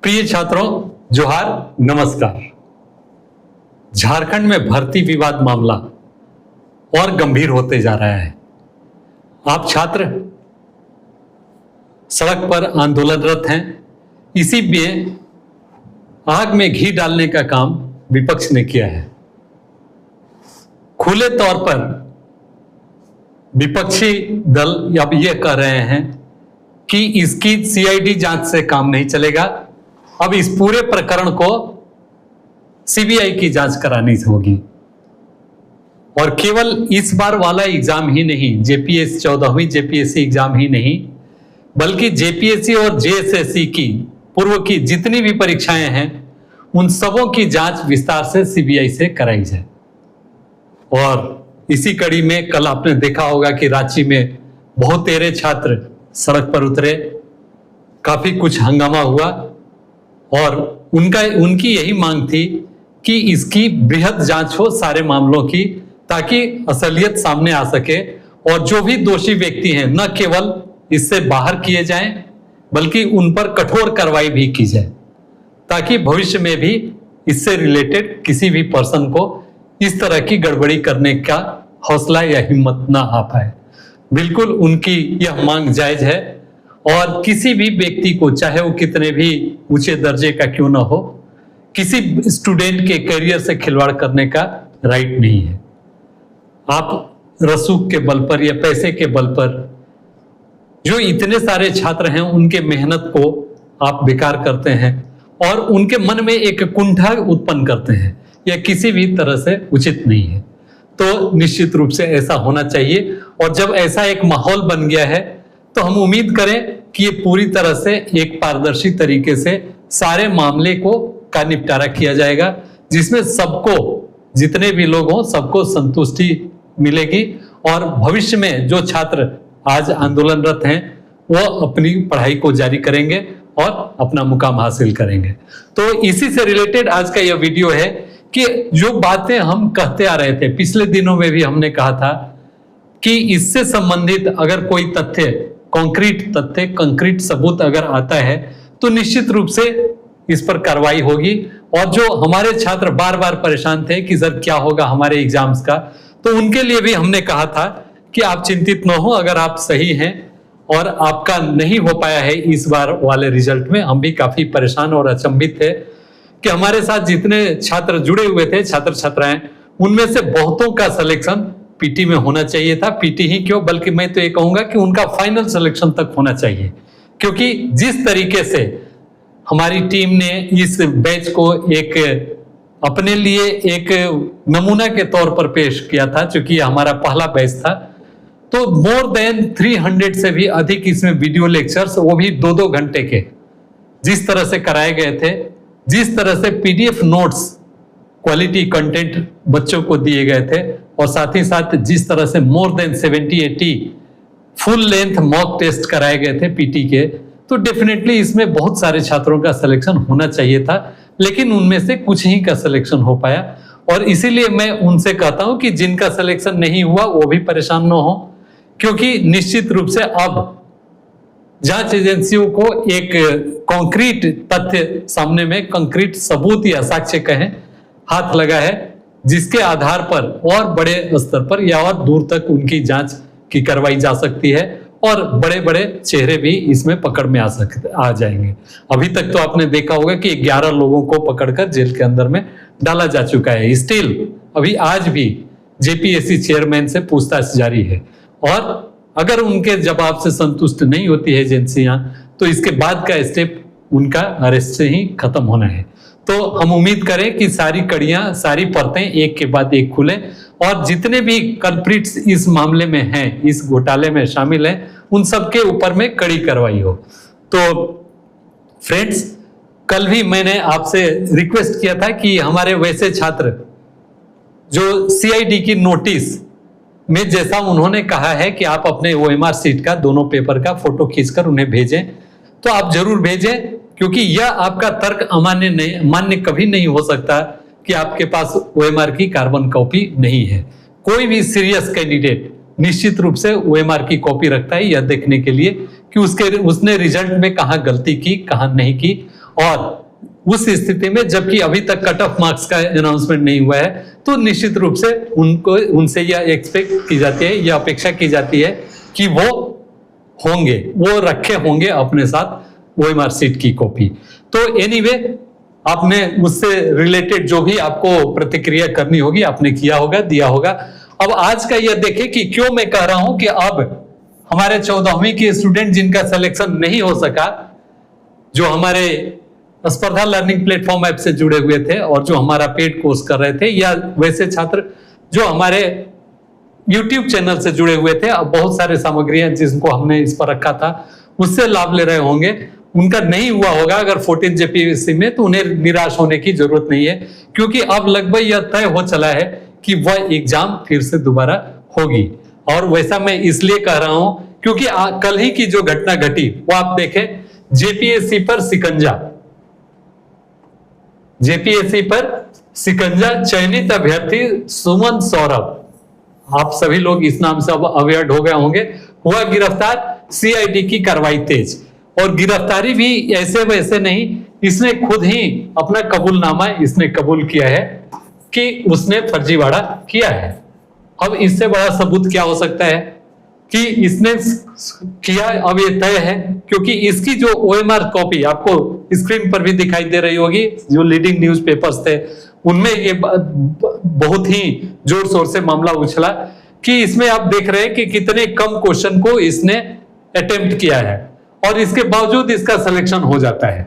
प्रिय छात्रों, जोहार, नमस्कार। झारखंड में भर्ती विवाद मामला और गंभीर होते जा रहा है। आप छात्र सड़क पर आंदोलनरत हैं। इसी में आग में घी डालने का काम विपक्ष ने किया है। खुले तौर पर विपक्षी दल अब यह कह रहे हैं कि इसकी सीआईडी जांच से काम नहीं चलेगा, अब इस पूरे प्रकरण को सीबीआई की जांच करानी होगी। और केवल इस बार वाला एग्जाम ही नहीं, जेपीएस 14वीं जेपीएससी एग्जाम ही नहीं, बल्कि जेपीएससी और जेएसएससी की पूर्व की जितनी भी परीक्षाएं हैं उन सबों की जांच विस्तार से सीबीआई से कराई जाए। और इसी कड़ी में कल आपने देखा होगा कि रांची में बहुतेरे छात्र सड़क पर उतरे, काफी कुछ हंगामा हुआ और उनकी यही मांग थी कि इसकी बृहद जांच हो सारे मामलों की, ताकि असलियत सामने आ सके और जो भी दोषी व्यक्ति हैं न केवल इससे बाहर किए जाएं बल्कि उन पर कठोर कार्रवाई भी की जाए, ताकि भविष्य में भी इससे रिलेटेड किसी भी पर्सन को इस तरह की गड़बड़ी करने का हौसला या हिम्मत ना आ पाए। बिल्कुल उनकी यह मांग जायज है और किसी भी व्यक्ति को, चाहे वो कितने भी ऊंचे दर्जे का क्यों ना हो, किसी स्टूडेंट के करियर से खिलवाड़ करने का राइट नहीं है। आप रसूख के बल पर या पैसे के बल पर जो इतने सारे छात्र हैं उनके मेहनत को आप बेकार करते हैं और उनके मन में एक कुंठा उत्पन्न करते हैं, यह किसी भी तरह से उचित नहीं है। तो निश्चित रूप से ऐसा होना चाहिए और जब ऐसा एक माहौल बन गया है तो हम उम्मीद करें कि ये पूरी तरह से एक पारदर्शी तरीके से सारे मामले का निपटारा किया जाएगा, जिसमें सबको, जितने भी लोग हों, सबको संतुष्टि मिलेगी और भविष्य में जो छात्र आज आंदोलनरत हैं वो अपनी पढ़ाई को जारी करेंगे और अपना मुकाम हासिल करेंगे। तो इसी से रिलेटेड आज का यह वीडियो है कि जो बातें हम कहते आ रहे थे, पिछले दिनों में भी हमने कहा था कि इससे संबंधित अगर कोई तथ्य, कंक्रीट सबूत अगर आता है तो निश्चित रूप से इस पर कार्रवाई होगी। और जो हमारे छात्र बार बार परेशान थे कि सर क्या होगा हमारे एग्जाम्स का, तो उनके लिए भी हमने कहा था कि आप चिंतित न हो, अगर आप सही हैं और आपका नहीं हो पाया है इस बार वाले रिजल्ट में। हम भी काफी परेशान और अचंभित थे कि हमारे साथ जितने छात्र जुड़े हुए थे, छात्र छात्राएं, उनमें से बहुतों का सिलेक्शन पीटी में होना चाहिए था। पीटी ही क्यों, बल्कि मैं तो ये कहूंगा कि उनका फाइनल सिलेक्शन तक होना चाहिए, क्योंकि जिस तरीके से हमारी टीम ने इस बैच को एक अपने लिए एक नमूना के तौर पर पेश किया था, क्योंकि हमारा पहला बैच था, तो मोर देन 300 से भी अधिक इसमें वीडियो लेक्चर्स, वो भी 2-2 घंटे के, जिस तरह से कराए गए थे, जिस तरह से पीडीएफ नोट्स, क्वालिटी कंटेंट बच्चों को दिए गए थे, और साथ ही साथ जिस तरह से more than 70-80 full length mock test कराए गए थे पीटी के, तो डेफिनेटली इसमें बहुत सारे छात्रों का सिलेक्शन होना चाहिए था, लेकिन उनमें से कुछ ही का सिलेक्शन हो पाया। और इसीलिए मैं उनसे कहता हूं कि जिनका सिलेक्शन नहीं हुआ वो भी परेशान न हो, क्योंकि निश्चित रूप से अब जांच एजेंसियों को एक कॉन्क्रीट तथ्य सामने में, कंक्रीट सबूत या साक्ष्य कहें, हाथ लगा है, जिसके आधार पर और बड़े स्तर पर या और दूर तक उनकी जांच की करवाई जा सकती है और बड़े बड़े चेहरे भी इसमें पकड़ में आ जाएंगे। अभी तक तो आपने देखा होगा कि 11 लोगों को पकड़कर जेल के अंदर में डाला जा चुका है। स्टिल अभी आज भी जेपीएससी चेयरमैन से पूछताछ जारी है और अगर उनके जवाब से संतुष्ट नहीं होती है एजेंसियां, तो इसके बाद का स्टेप उनका अरेस्ट से ही खत्म होना है। तो हम उम्मीद करें कि सारी कड़ियां, सारी परतें एक के बाद एक खुलें और जितने भी कल्प्रिट्स इस मामले में हैं, इस घोटाले में शामिल हैं, उन सबके ऊपर में कड़ी कार्रवाई हो। तो फ्रेंड्स, कल भी मैंने आपसे रिक्वेस्ट किया था कि हमारे वैसे छात्र जो सीआईडी की नोटिस में, जैसा उन्होंने कहा है कि आप अपने ओएमआर सीट का दोनों पेपर का फोटो खींचकर उन्हें भेजें, तो आप जरूर भेजें, क्योंकि यह आपका तर्क मान्य कभी नहीं हो सकता कि आपके पास ओएमआर की कार्बन कॉपी नहीं है। कोई भी सीरियस कैंडिडेट निश्चित रूप से ओएमआर की कॉपी रखता है, यह देखने के लिए कि उसने रिजल्ट में कहाँ गलती की, कहाँ नहीं की, और उस स्थिति में जबकि अभी तक कट ऑफ मार्क्स का अनाउंसमेंट नहीं हुआ है, तो निश्चित रूप से उनसे यह एक्सपेक्ट की जाती है, यह अपेक्षा की जाती है कि वो रखे होंगे अपने साथ OMR शीट की कॉपी। तो एनीवे आपने उससे रिलेटेड जो भी आपको प्रतिक्रिया करनी होगी आपने किया होगा, दिया होगा। अब आज का यह देखें कि क्यों मैं कह रहा हूं कि अब हमारे 14वीं के स्टूडेंट जिनका सिलेक्शन नहीं हो सका, जो हमारे स्पर्धा लर्निंग प्लेटफॉर्म ऐप से जुड़े हुए थे और जो हमारा पेड कोर्स कर रहे थे, या वैसे छात्र जो हमारे YouTube चैनल से जुड़े हुए थे, अब बहुत सारे सामग्रियां जिनको हमने इस पर रखा था उससे लाभ ले रहे होंगे, उनका नहीं हुआ होगा अगर 14 JPSC में, तो उन्हें निराश होने की जरूरत नहीं है, क्योंकि अब लगभग यह तय हो चला है कि वह एग्जाम फिर से दोबारा होगी। और वैसा मैं इसलिए कह रहा हूं क्योंकि कल ही की जो घटना घटी वो आप देखें, JPSC पर शिकंजा चयनित अभ्यर्थी सुमन सौरभ, आप सभी लोग इस नाम से अब अवेयर हो गए होंगे, हुआ गिरफ्तार। CID की कार्रवाई तेज, और गिरफ्तारी भी ऐसे वैसे नहीं, इसने खुद ही अपना कबूलनामा इसने कबूल किया है कि उसने फर्जीवाड़ा किया है। अब इससे बड़ा सबूत क्या हो सकता है कि इसने किया, अब ये तय है, क्योंकि इसकी जो OMR कॉपी आपको स्क्रीन पर भी दिखाई दे रही होगी, जो लीडिंग न्यूज़पेपर्स थे उनमें ये बहुत ही जोर शोर से मामला उछला कि इसमें आप देख रहे हैं कि कितने कम क्वेश्चन को इसने अटेम्प्ट किया है और इसके बावजूद इसका सिलेक्शन हो जाता है।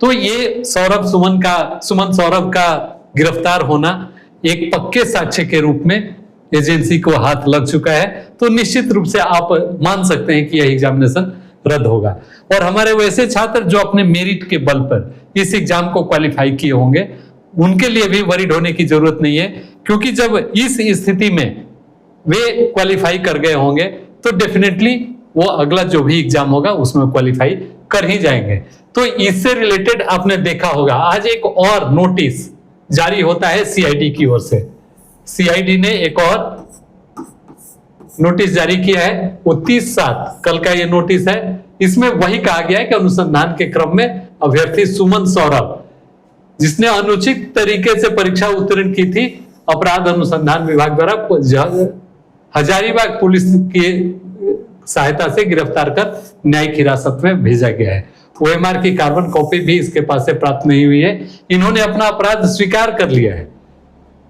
तो ये सुमन सौरभ का गिरफ्तार होना एक पक्के साक्ष्य के रूप में एजेंसी को हाथ लग चुका है, तो निश्चित रूप से आप मान सकते हैं कि यह एग्जामिनेशन रद्द होगा। और हमारे वैसे छात्र जो अपने मेरिट के बल पर इस एग्जाम को क्वालिफाई किए होंगे, उनके लिए भी वरीड होने की जरूरत नहीं है, क्योंकि जब इस स्थिति में वे क्वालिफाई कर गए होंगे तो डेफिनेटली वो अगला जो भी एग्जाम होगा उसमें क्वालिफाई कर ही जाएंगे। तो इससे रिलेटेड आपने देखा होगा आज एक और नोटिस जारी होता है CID की ओर से। CID ने एक और नोटिस जारी किया है 29/7, कल का ये नोटिस है। इसमें वही कहा गया है कि अनुसंधान के क्रम में अभ्यर्थी सुमन सौरभ, जिसने अनुचित तरीके से परीक्षा उत्तीर्ण की थी, अपराध अनुसंधान विभाग द्वारा हजारीबाग पुलिस की सहायता से गिरफ्तार कर न्यायिक हिरासत में भेजा गया है। OMR की कार्बन कॉपी भी इसके पास से प्राप्त नहीं हुई है। इन्होंने अपना अपराध स्वीकार कर लिया है।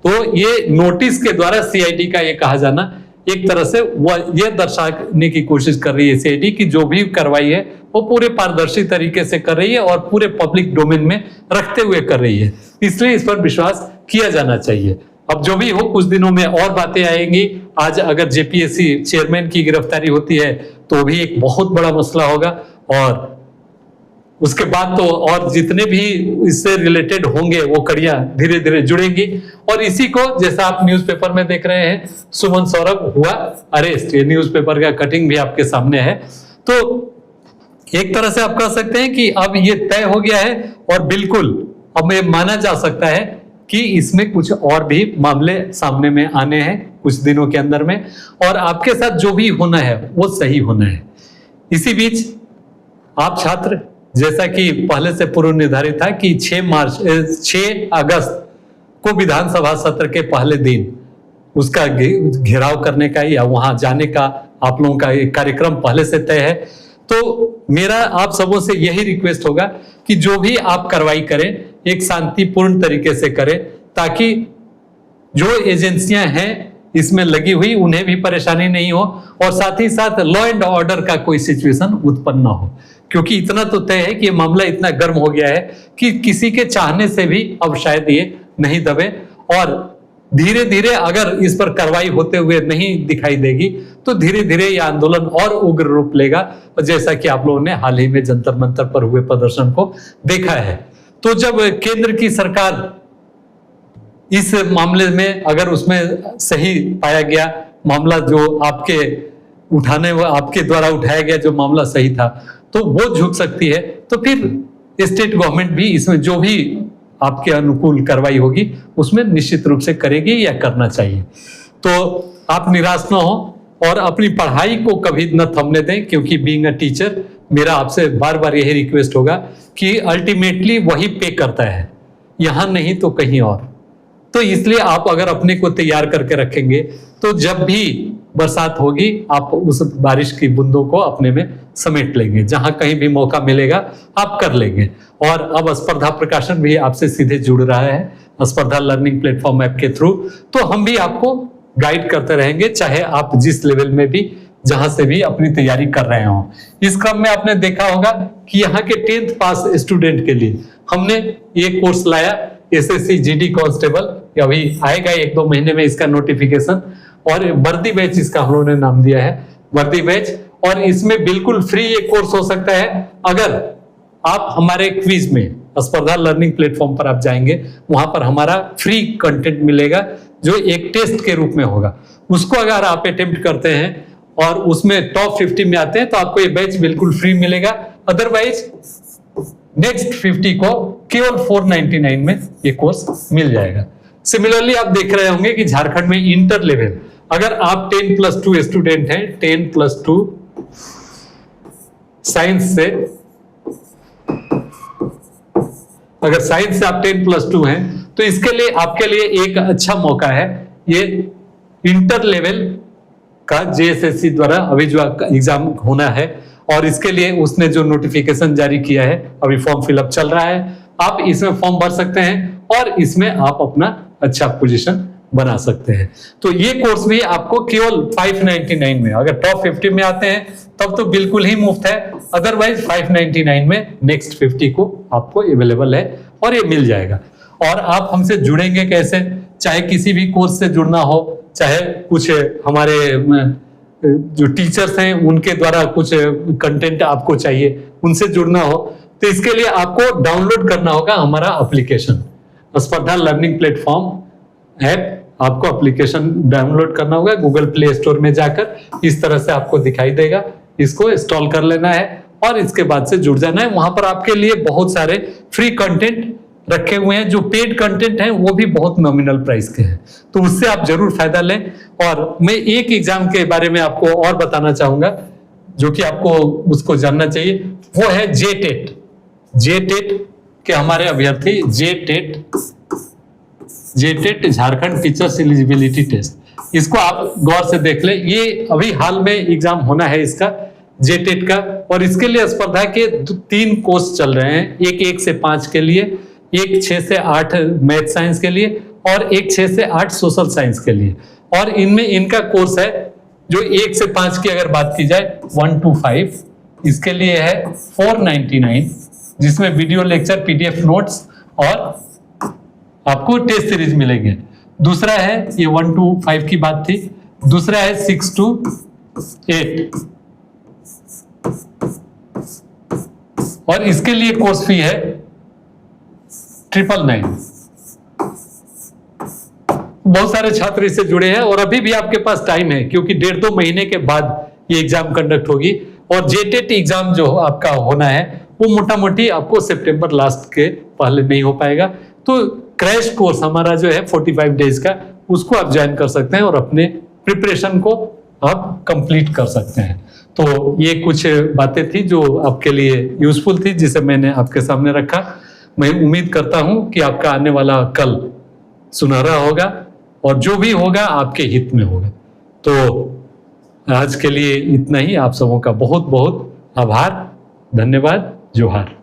तो ये नोटिस के द्वारा CID का ये कहा जाना एक तरह से यह दर्शाने की कोशिश कर रही है CID की जो भी कार्रवाई है वो पूरे पारदर्शी तरीके से कर रही है और पूरे पब्लिक डोमेन में रखते हुए कर रही है, इसलिए इस पर विश्वास किया जाना चाहिए। अब जो भी हो, कुछ दिनों में और बातें आएंगी। आज अगर JPSC चेयरमैन की गिरफ्तारी होती है तो भी एक बहुत बड़ा मसला होगा, और उसके बाद तो और जितने भी इससे रिलेटेड होंगे वो कड़ियां धीरे धीरे जुड़ेंगी। और इसी को जैसा आप न्यूज़पेपर में देख रहे हैं, सुमन सौरभ हुआ अरेस्ट, ये न्यूज़पेपर का कटिंग भी आपके सामने है। तो एक तरह से आप कह सकते हैं कि अब ये तय हो गया है और बिल्कुल अब ये माना जा सकता है कि इसमें कुछ और भी मामले सामने में आने हैं कुछ दिनों के अंदर में, और आपके साथ जो भी होना है वो सही होना है। इसी बीच आप छात्र, जैसा कि पहले से पूर्व निर्धारित था कि 6 अगस्त को विधानसभा सत्र के पहले दिन उसका घेराव करने का या वहां जाने का आप लोगों का एक कार्यक्रम पहले से तय है। तो मेरा आप सबों से यही रिक्वेस्ट होगा कि जो भी आप कार्रवाई करें एक शांतिपूर्ण तरीके से करें, ताकि जो एजेंसियां हैं इसमें लगी हुई उन्हें भी परेशानी नहीं हो, और साथ ही साथ लॉ एंड ऑर्डर का कोई सिचुएशन उत्पन्न ना हो। क्योंकि इतना तो तय है कि ये मामला इतना गर्म हो गया है कि किसी के चाहने से भी अब शायद ये नहीं दबे, और धीरे धीरे अगर इस पर कार्रवाई होते हुए नहीं दिखाई देगी तो धीरे धीरे यह आंदोलन और उग्र रूप लेगा, जैसा कि आप लोगों ने हाल ही में जंतर मंतर पर हुए प्रदर्शन को देखा है। तो जब केंद्र की सरकार इस मामले में अगर उसमें सही पाया गया मामला, जो आपके द्वारा उठाया गया जो मामला सही था, तो वो झुक सकती है, तो फिर स्टेट गवर्नमेंट भी इसमें जो भी आपके अनुकूल कार्रवाई होगी उसमें निश्चित रूप से करेगी या करना चाहिए। तो आप निराश ना हो और अपनी पढ़ाई को कभी न थमने दें, क्योंकि बीइंग अ टीचर मेरा आपसे बार बार यही रिक्वेस्ट होगा कि अल्टीमेटली वही पे करता है, यहाँ नहीं तो कहीं और। तो इसलिए आप अगर अपने को तैयार करके रखेंगे तो जब भी बरसात होगी आप उस बारिश की बूंदों को अपने में समेट लेंगे, जहां कहीं भी मौका मिलेगा आप कर लेंगे। और अब स्पर्धा प्रकाशन भी आपसे सीधे जुड़ रहा है स्पर्धा लर्निंग प्लेटफॉर्म ऐप के थ्रू, तो हम भी आपको गाइड करते रहेंगे, चाहे आप जिस लेवल में भी जहां से भी अपनी तैयारी कर रहे हो। इस क्रम में आपने देखा होगा कि यहाँ के 10th पास स्टूडेंट के लिए हमने ये कोर्स लाया एसएससी जीडी कांस्टेबल, अभी आएगा 1-2 महीने में इसका नोटिफिकेशन, और वर्दी बैच इसका हम लोगों ने नाम दिया है वर्दी बैच। और इसमें बिल्कुल फ्री ये कोर्स हो सकता है अगर आप हमारे क्विज में स्पर्धा लर्निंग प्लेटफॉर्म पर आप जाएंगे, वहां पर हमारा फ्री कंटेंट मिलेगा जो एक टेस्ट के रूप में होगा। उसको अगर आप अटेम्प्ट करते हैं और उसमें टॉप 50 में आते हैं तो आपको ये बैच बिल्कुल फ्री मिलेगा। अदरवाइज नेक्स्ट 50 को केवल 499 में ये कोर्स मिल जाएगा। सिमिलरली आप देख रहे होंगे कि झारखंड में इंटर लेवल, अगर आप 10+2 स्टूडेंट हैं, 10+2 साइंस से, अगर साइंस से आप 10+2 हैं तो इसके लिए आपके लिए एक अच्छा मौका है। ये इंटर लेवल का जेएसएससी द्वारा अभी जो एग्जाम होना है और इसके लिए उसने जो नोटिफिकेशन जारी किया है, अभी फॉर्म फिलअप चल रहा है, आप इसमें फॉर्म भर सकते हैं और इसमें आप अपना अच्छा पोजीशन बना सकते हैं। तो ये कोर्स भी आपको केवल 599 में, अगर टॉप 50 में आते हैं तब तो बिल्कुल ही मुफ्त है, अदरवाइज 599 में नेक्स्ट 50 को आपको अवेलेबल है और ये मिल जाएगा। और आप हमसे जुड़ेंगे कैसे, चाहे किसी भी कोर्स से जुड़ना हो, चाहे कुछ हमारे जो टीचर्स हैं उनके द्वारा कुछ कंटेंट आपको चाहिए उनसे जुड़ना हो, तो इसके लिए आपको डाउनलोड करना होगा हमारा एप्लीकेशन स्पर्धा लर्निंग प्लेटफॉर्म ऐप। आपको एप्लीकेशन डाउनलोड करना होगा गूगल प्ले स्टोर में जाकर, इस तरह से आपको दिखाई देगा, इसको इंस्टॉल कर लेना है और इसके बाद से जुड़ जाना है। वहां पर आपके लिए बहुत सारे फ्री कंटेंट रखे हुए हैं, जो पेड कंटेंट हैं वो भी बहुत नॉमिनल प्राइस के हैं, तो उससे आप जरूर फायदा लें। और मैं एक एग्जाम के बारे में आपको और बताना चाहूंगा जो कि आपको उसको जानना चाहिए, वो है जेटेट। जेटेट के हमारे अभ्यर्थी JTET Jharkhand teachers eligibility test, इसको आप गौर से देख ले। ये अभी हाल में एग्जाम होना है इसका जेटेट का, और इसके लिए स्पर्धा के 3 कोर्स चल रहे हैं, एक 1 से 5 के लिए, एक 6 से 8 मैथ साइंस के लिए और एक 6 से 8 सोशल साइंस के लिए। और इनमें इनका कोर्स है जो 1 से 5 की अगर बात की जाए 1 to 5, इसके लिए है 499, जिसमें वीडियो लेक्चर, पीडीएफ नोट्स और आपको टेस्ट सीरीज मिलेंगे। दूसरा है, ये 1 to 5 की बात थी, दूसरा है 6 to 8 और इसके लिए कोर्स फी है 999। बहुत सारे छात्र इससे जुड़े हैं और अभी भी आपके पास टाइम है, क्योंकि 1.5-2 महीने के बाद ये एग्जाम कंडक्ट होगी। और जेटेट एग्जाम जो आपका होना है वो मोटा मोटी आपको सितंबर लास्ट के पहले नहीं हो पाएगा। तो क्रैश कोर्स हमारा जो है 45 डेज का, उसको आप ज्वाइन कर सकते हैं और अपने प्रिपरेशन को आप कंप्लीट कर सकते हैं। तो ये कुछ बातें थी जो आपके लिए यूजफुल थी, जिसे मैंने आपके सामने रखा। मैं उम्मीद करता हूं कि आपका आने वाला कल सुनहरा होगा और जो भी होगा आपके हित में होगा। तो आज के लिए इतना ही। आप सबों का बहुत बहुत आभार, धन्यवाद, जोहार।